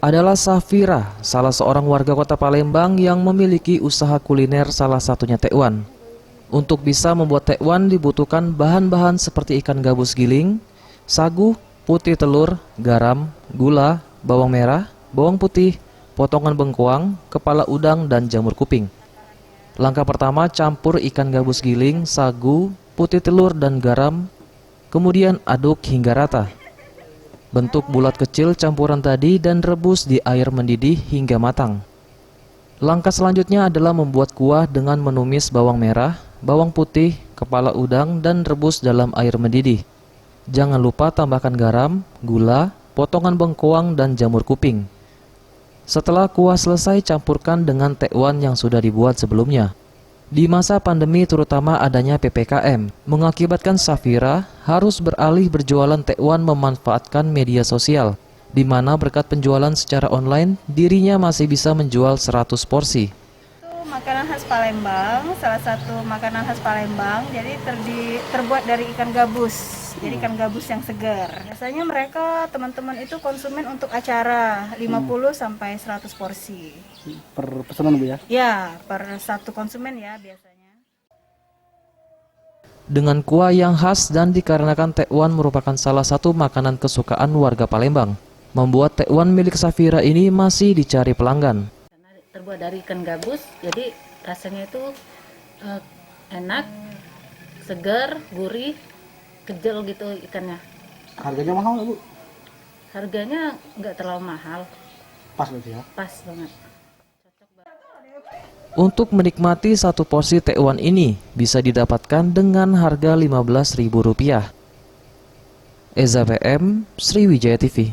adalah Safira, salah seorang warga kota Palembang yang memiliki usaha kuliner, salah satunya tekwan. Untuk bisa membuat tekwan dibutuhkan bahan-bahan seperti ikan gabus giling, sagu, putih telur, garam, gula, bawang merah, bawang putih, potongan bengkoang, kepala udang, dan jamur kuping. Langkah pertama, campur ikan gabus giling, sagu, putih telur, dan garam, kemudian aduk hingga rata. Bentuk bulat kecil campuran tadi dan rebus di air mendidih hingga matang. Langkah selanjutnya adalah membuat kuah dengan menumis bawang merah, bawang putih, kepala udang, dan rebus dalam air mendidih. Jangan lupa tambahkan garam, gula, potongan bengkoang, dan jamur kuping. Setelah kuah selesai, campurkan dengan tekwan yang sudah dibuat sebelumnya. Di masa pandemi, terutama adanya PPKM, mengakibatkan Safira harus beralih berjualan tekwan memanfaatkan media sosial, di mana berkat penjualan secara online, dirinya masih bisa menjual 100 porsi. Itu makanan khas Palembang, salah satu makanan khas Palembang, jadi terbuat dari ikan gabus. Jadi ikan gabus yang segar. Biasanya mereka teman-teman itu konsumen untuk acara 50 sampai 100 porsi. Per pesanan Bu ya? Ya, per satu konsumen ya biasanya. Dengan kuah yang khas dan dikarenakan tekwan merupakan salah satu makanan kesukaan warga Palembang, membuat tekwan milik Safira ini masih dicari pelanggan. Karena terbuat dari ikan gabus, jadi rasanya itu enak, segar, gurih, kecil gitu ikannya. Harganya mahal nggak Bu? Harganya nggak terlalu mahal, Pas berarti ya? pas banget. Untuk menikmati satu porsi tekwan ini bisa didapatkan dengan harga Rp15.000. Eza PM, Sriwijaya TV.